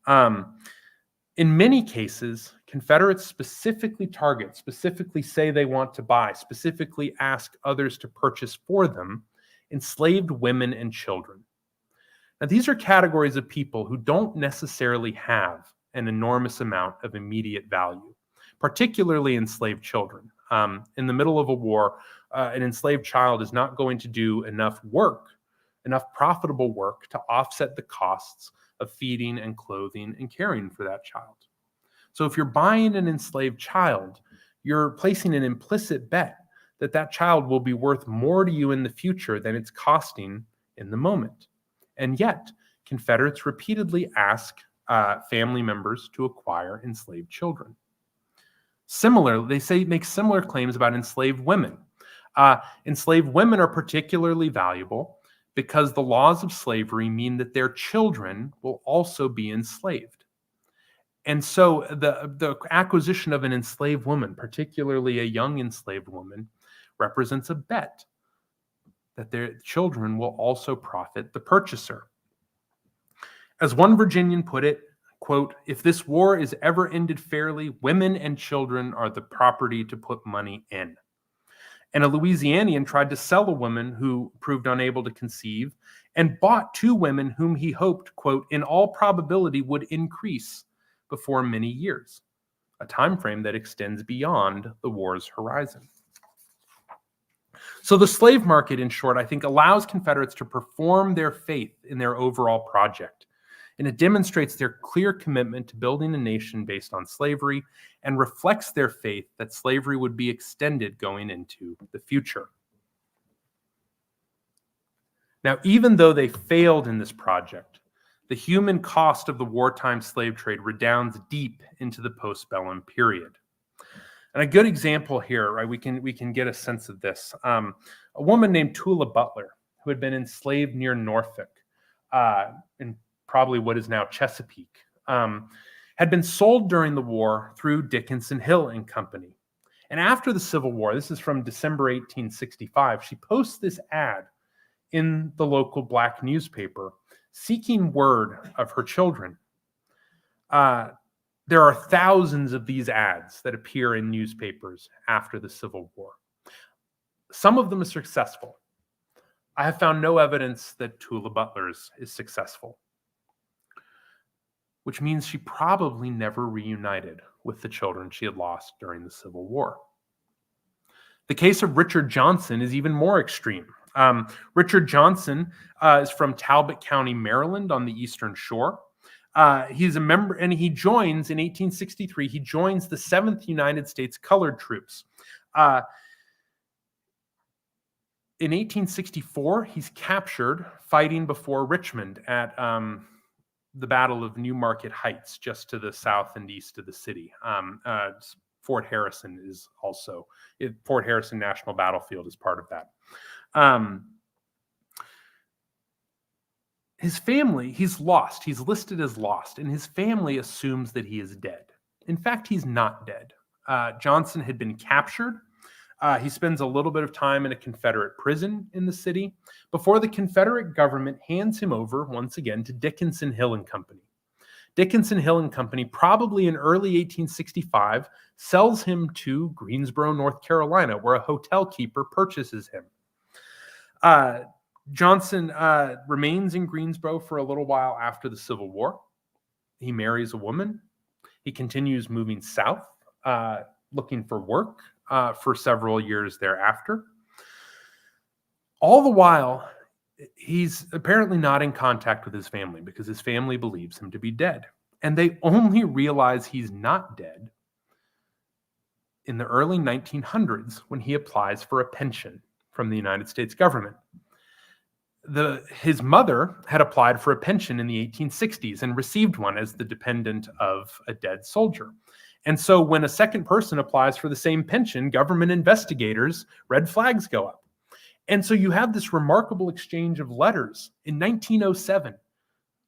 In many cases, Confederates specifically say they want to buy, specifically ask others to purchase for them enslaved women and children. Now, these are categories of people who don't necessarily have an enormous amount of immediate value, particularly enslaved children. In the middle of a war, an enslaved child is not going to do enough profitable work to offset the costs of feeding and clothing and caring for that child. So if you're buying an enslaved child, you're placing an implicit bet that that child will be worth more to you in the future than it's costing in the moment. And yet, Confederates repeatedly ask family members to acquire enslaved children. Similarly, make similar claims about enslaved women. Enslaved women are particularly valuable because the laws of slavery mean that their children will also be enslaved. And so the acquisition of an enslaved woman, particularly a young enslaved woman, represents a bet that their children will also profit the purchaser. As one Virginian put it, quote, if this war is ever ended fairly, women and children are the property to put money in. And a Louisianian tried to sell a woman who proved unable to conceive and bought 2 women whom he hoped, quote, in all probability would increase before many years, a time frame that extends beyond the war's horizon. So the slave market, in short, I think allows Confederates to perform their faith in their overall project. And it demonstrates their clear commitment to building a nation based on slavery and reflects their faith that slavery would be extended going into the future. Now, even though they failed in this project, the human cost of the wartime slave trade redounds deep into the postbellum period. And a good example here, right? We can get a sense of this. A woman named Tula Butler, who had been enslaved near Norfolk, in probably what is now Chesapeake, had been sold during the war through Dickinson Hill and Company. And after the Civil War, this is from December 1865, she posts this ad in the local black newspaper seeking word of her children. There are thousands of these ads that appear in newspapers after the Civil War. Some of them are successful. I have found no evidence that Tula Butler's is successful, which means she probably never reunited with the children she had lost during the Civil War. The case of Richard Johnson is even more extreme. Richard Johnson is from Talbot County, Maryland, on the Eastern Shore. He's a member, and he joins in 1863. He joins the 7th United States Colored Troops. In 1864, he's captured fighting before Richmond at the Battle of Newmarket Heights, just to the south and east of the city. Fort Harrison is also, Fort Harrison National Battlefield is part of that. His family, he's lost. He's listed as lost, and his family assumes that he is dead. In fact, he's not dead. Johnson had been captured. He spends a little bit of time in a Confederate prison in the city before the Confederate government hands him over once again to Dickinson, Hill and Company. Dickinson, Hill and Company, probably in early 1865, sells him to Greensboro, North Carolina, where a hotel keeper purchases him. Johnson remains in Greensboro for a little while after the Civil War. He marries a woman. He continues moving south, looking for work for several years thereafter. All the while, he's apparently not in contact with his family because his family believes him to be dead. And they only realize he's not dead in the early 1900s when he applies for a pension from the United States government. His mother had applied for a pension in the 1860s and received one as the dependent of a dead soldier. And so when a second person applies for the same pension, government investigators, red flags go up. And so you have this remarkable exchange of letters in 1907,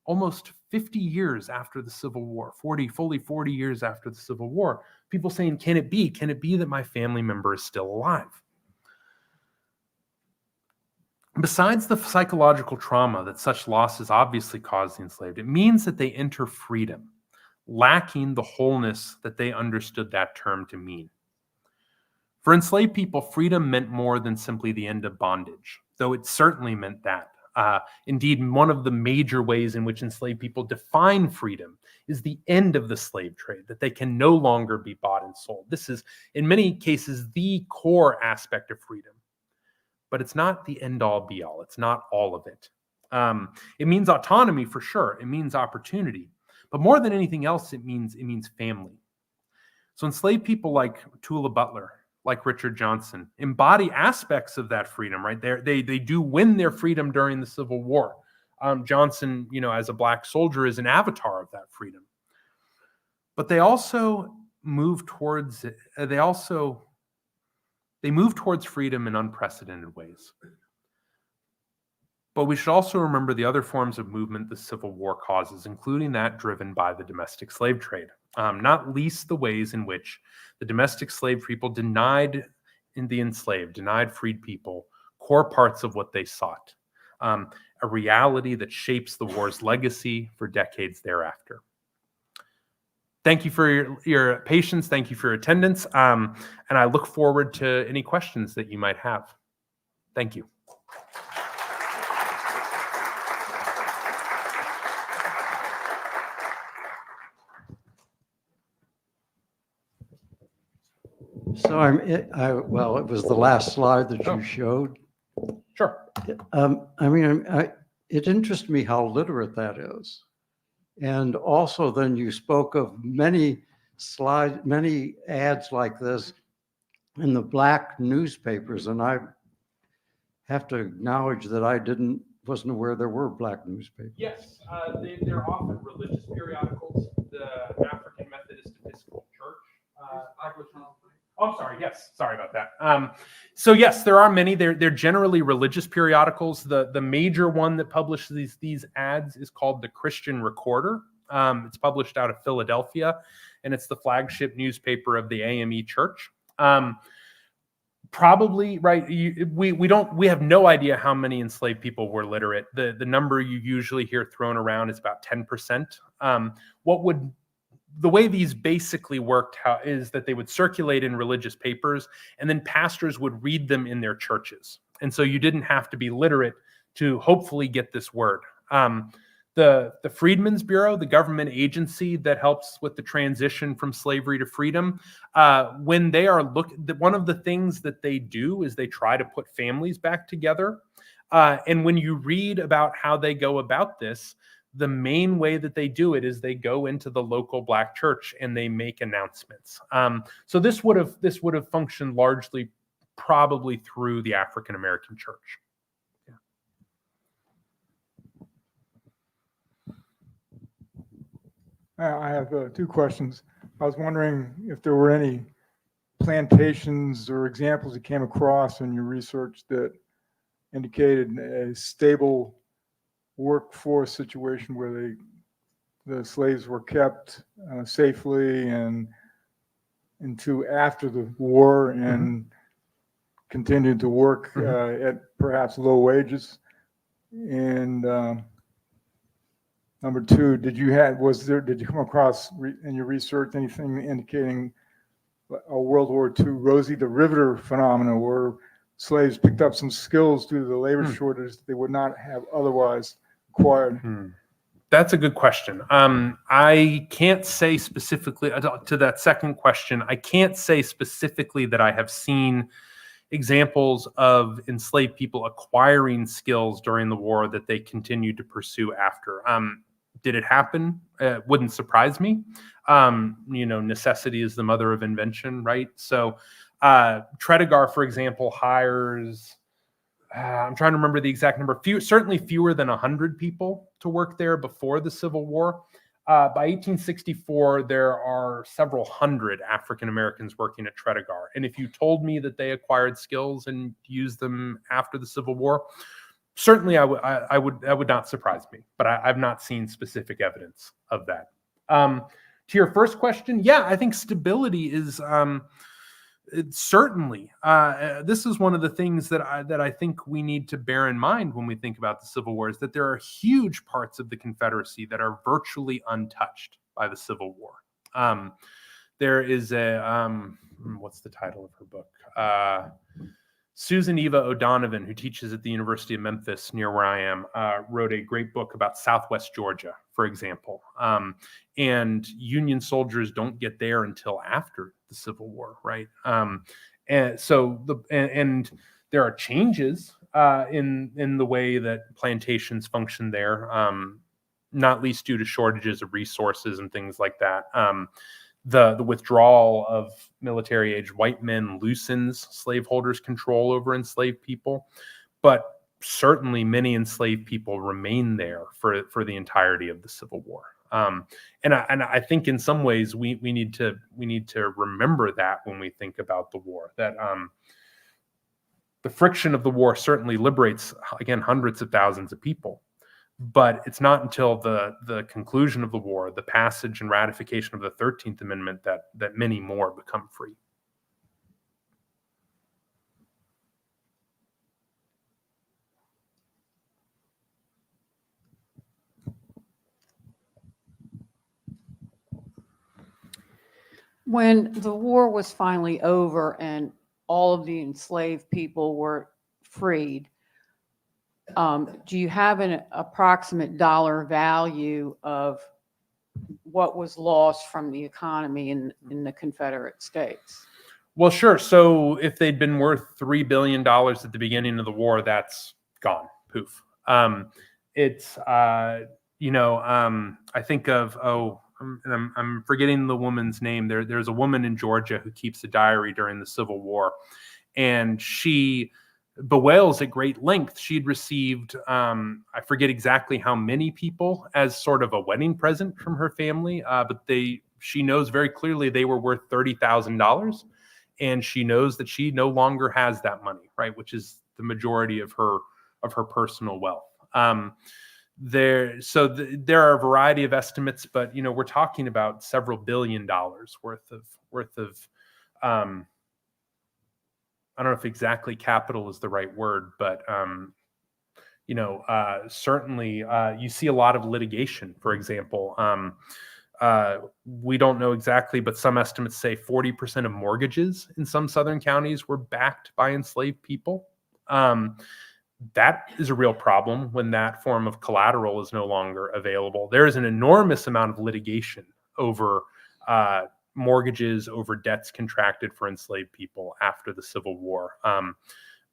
almost 50 years after the Civil War, fully 40 years after the Civil War, people saying, can it be that my family member is still alive? Besides the psychological trauma that such losses obviously cause the enslaved, it means that they enter freedom, lacking the wholeness that they understood that term to mean. For enslaved people, freedom meant more than simply the end of bondage, though it certainly meant that. Indeed, one of the major ways in which enslaved people define freedom is the end of the slave trade, that they can no longer be bought and sold. This is, in many cases, the core aspect of freedom. But it's not the end-all, be-all. It's not all of it. It means autonomy for sure. It means opportunity. But more than anything else, it means family. So enslaved people like Tula Butler, like Richard Johnson, embody aspects of that freedom, right? They do win their freedom during the Civil War. Johnson, as a black soldier, is an avatar of that freedom. But they also move towards it. They move towards freedom in unprecedented ways. But we should also remember the other forms of movement the Civil War causes, including that driven by the domestic slave trade, not least the ways in which the domestic slave people denied freed people core parts of what they sought, a reality that shapes the war's legacy for decades thereafter. Thank you for your patience. Thank you for your attendance. And I look forward to any questions that you might have. Thank you. So it was the last slide that you showed. Sure. It interests me how literate that is. And also then you spoke of many ads like this in the black newspapers. And I have to acknowledge that I wasn't aware there were black newspapers. Yes, they're often religious periodicals. The African Methodist Episcopal Church. Oh, sorry. Yes, sorry about that. So yes, there are many. They're generally religious periodicals. The major one that publishes these ads is called the Christian Recorder. It's published out of Philadelphia, and it's the flagship newspaper of the AME Church. Probably right. We have no idea how many enslaved people were literate. The number you usually hear thrown around is about 10%. The way these basically worked is that they would circulate in religious papers, and then pastors would read them in their churches. And so you didn't have to be literate to hopefully get this word. The Freedmen's Bureau, the government agency that helps with the transition from slavery to freedom, when they are one of the things that they do is they try to put families back together. And when you read about how they go about this, the main way that they do it is they go into the local black church and they make announcements. So this would have functioned largely probably through the African American church. I have two questions. I was wondering if there were any plantations or examples you came across in your research that indicated a stable workforce situation where the slaves were kept safely and into after the war and continued to work at perhaps low wages? And number two, did you come across in your research anything indicating a World War II Rosie the Riveter phenomena, where slaves picked up some skills due to the labor shortage they would not have otherwise acquired? That's a good question. I can't say specifically to that second question. I can't say specifically that I have seen examples of enslaved people acquiring skills during the war that they continued to pursue after. Did it happen? It wouldn't surprise me. Necessity is the mother of invention, right? So Tredegar, for example, hires, I'm trying to remember the exact number, certainly fewer than 100 people to work there before the Civil War. By 1864, there are several hundred African Americans working at Tredegar. And if you told me that they acquired skills and used them after the Civil War, certainly that would not surprise me. But I've not seen specific evidence of that. To your first question, yeah, I think stability is certainly. This is one of the things that I think we need to bear in mind when we think about the Civil War, is that there are huge parts of the Confederacy that are virtually untouched by the Civil War. There is what's the title of her book? Susan Eva O'Donovan, who teaches at the University of Memphis near where I am, wrote a great book about Southwest Georgia, for example. And Union soldiers don't get there until after the Civil War, right? And so there are changes in the way that plantations function there, not least due to shortages of resources and things like that. The withdrawal of military-age white men loosens slaveholders' control over enslaved people, but certainly many enslaved people remain there for the entirety of the Civil War. And I think in some ways we need to remember that when we think about the war, that the friction of the war certainly liberates, again, hundreds of thousands of people. But it's not until the conclusion of the war, the passage and ratification of the 13th Amendment, that many more become free. When the war was finally over and all of the enslaved people were freed, do you have an approximate dollar value of what was lost from the economy in the Confederate States? Well, sure. So if they'd been worth $3 billion at the beginning of the war, that's gone. Poof. I think of, and I'm forgetting the woman's name. There's a woman in Georgia who keeps a diary during the Civil War, and she bewails at great length she'd received, I forget exactly how many people as sort of a wedding present from her family, but she knows very clearly they were worth $30,000, and she knows that she no longer has that money, right, which is the majority of her personal wealth. There are a variety of estimates, but we're talking about several $1 billion worth of I don't know if exactly capital is the right word, but certainly you see a lot of litigation. For example, we don't know exactly, but some estimates say 40% of mortgages in some southern counties were backed by enslaved people. That is a real problem when that form of collateral is no longer available. There is an enormous amount of litigation over mortgages, over debts contracted for enslaved people after the Civil War,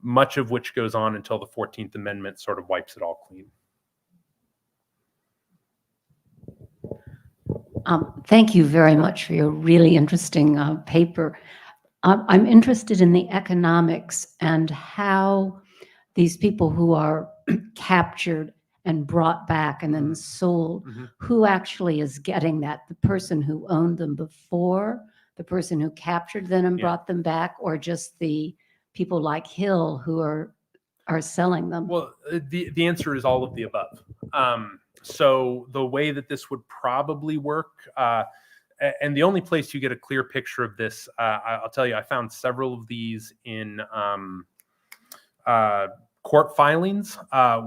much of which goes on until the 14th Amendment sort of wipes it all clean. Thank you very much for your really interesting paper. I'm interested in the economics and how these people who are captured and brought back and then sold, who actually is getting that? The person who owned them before, the person who captured them and brought them back, or just the people like Hill who are selling them? Well, the answer is all of the above. So the way that this would probably work, and the only place you get a clear picture of this, I'll tell you, I found several of these in court filings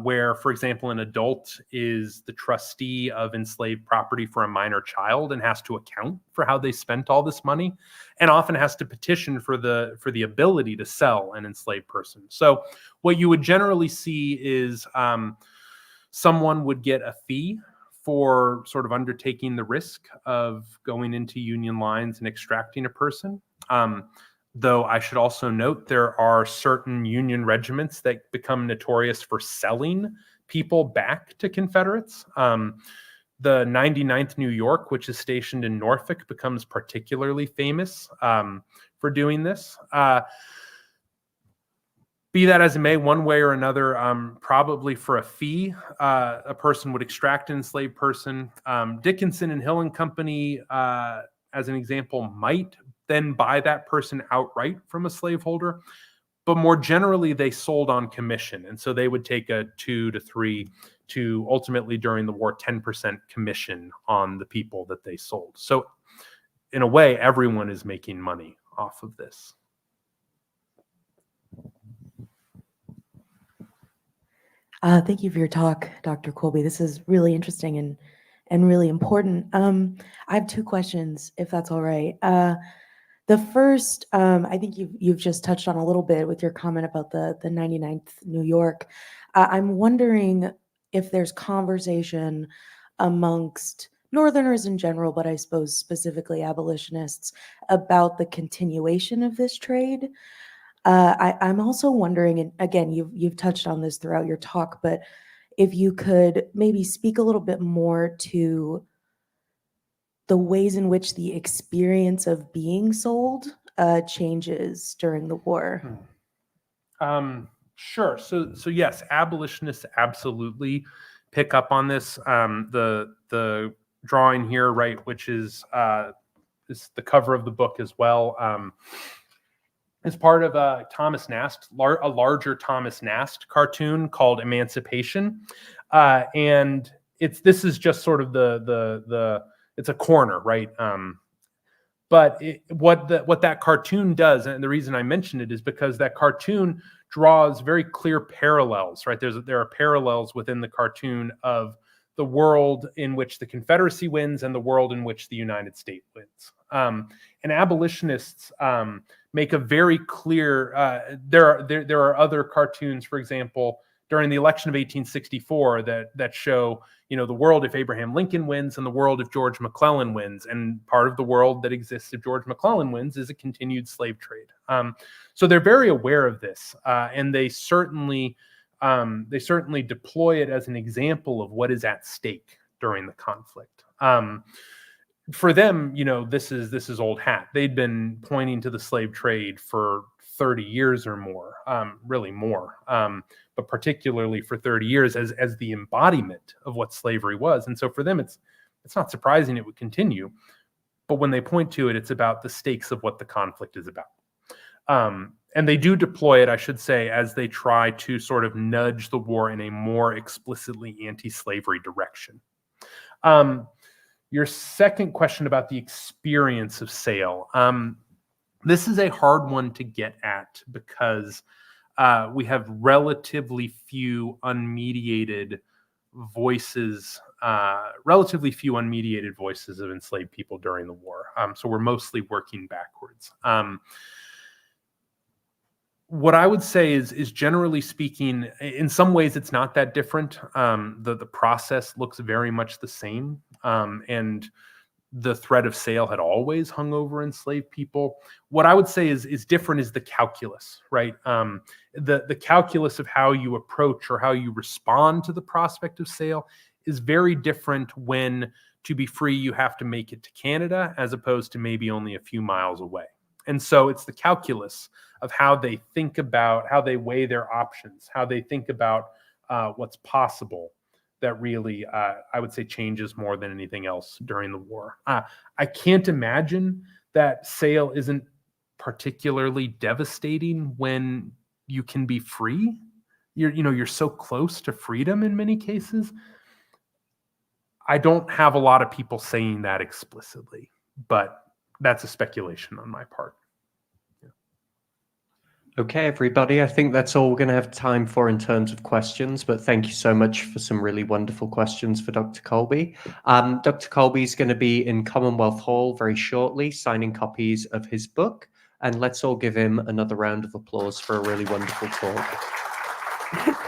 where, for example, an adult is the trustee of enslaved property for a minor child and has to account for how they spent all this money, and often has to petition for the ability to sell an enslaved person. So what you would generally see is someone would get a fee for sort of undertaking the risk of going into union lines and extracting a person. Though I should also note there are certain Union regiments that become notorious for selling people back to Confederates. The 99th New York, which is stationed in Norfolk, becomes particularly famous for doing this. Be that as it may, one way or another, probably for a fee, a person would extract an enslaved person. Dickinson and Hill and Company, as an example, might then buy that person outright from a slaveholder. But more generally, they sold on commission. And so they would take a 2 to 3 to ultimately during the war, 10% commission on the people that they sold. So in a way, everyone is making money off of this. Thank you for your talk, Dr. Colby. This is really interesting and really important. I have 2 questions, if that's all right. The first, I think you've just touched on a little bit with your comment about the 99th New York. I'm wondering if there's conversation amongst Northerners in general, but I suppose specifically abolitionists, about the continuation of this trade. I'm also wondering, and again, you've touched on this throughout your talk, but if you could maybe speak a little bit more to the ways in which the experience of being sold changes during the war. Sure. So yes, abolitionists absolutely pick up on this. The drawing here, right, which is the cover of the book as well. Is part of Thomas Nast, a larger Thomas Nast cartoon called Emancipation, and this is just sort of the it's a corner, right? But what that cartoon does, and the reason I mention it is because that cartoon draws very clear parallels, right? There are parallels within the cartoon of the world in which the Confederacy wins and the world in which the United States wins. And abolitionists make a very clear. There are other cartoons, for example, during the election of 1864 that show, the world if Abraham Lincoln wins and the world if George McClellan wins. And part of the world that exists if George McClellan wins is a continued slave trade. So they're very aware of this, and they certainly deploy it as an example of what is at stake during the conflict. For them, this is old hat. They'd been pointing to the slave trade for 30 years or more, really more, but particularly for 30 years as the embodiment of what slavery was. And so for them, it's not surprising it would continue. But when they point to it, it's about the stakes of what the conflict is about. And they do deploy it, I should say, as they try to sort of nudge the war in a more explicitly anti-slavery direction. Your second question about the experience of sale. This is a hard one to get at because we have relatively few unmediated voices of enslaved people during the war. So we're mostly working backwards. What I would say is generally speaking, in some ways it's not that different. The process looks very much the same, and the threat of sale had always hung over enslaved people. What I would say is different is the calculus, right? The calculus of how you approach or how you respond to the prospect of sale is very different when, to be free, you have to make it to Canada as opposed to maybe only a few miles away. And so it's the calculus of how they think about, how they weigh their options, how they think about what's possible that really, I would say, changes more than anything else during the war. I can't imagine that sale isn't particularly devastating when you can be free. You're so close to freedom in many cases. I don't have a lot of people saying that explicitly. but that's a speculation on my part. Okay, everybody, I think that's all we're going to have time for in terms of questions, but thank you so much for some really wonderful questions for Dr. Colby. Dr. Colby is going to be in Commonwealth Hall very shortly, signing copies of his book, and let's all give him another round of applause for a really wonderful talk.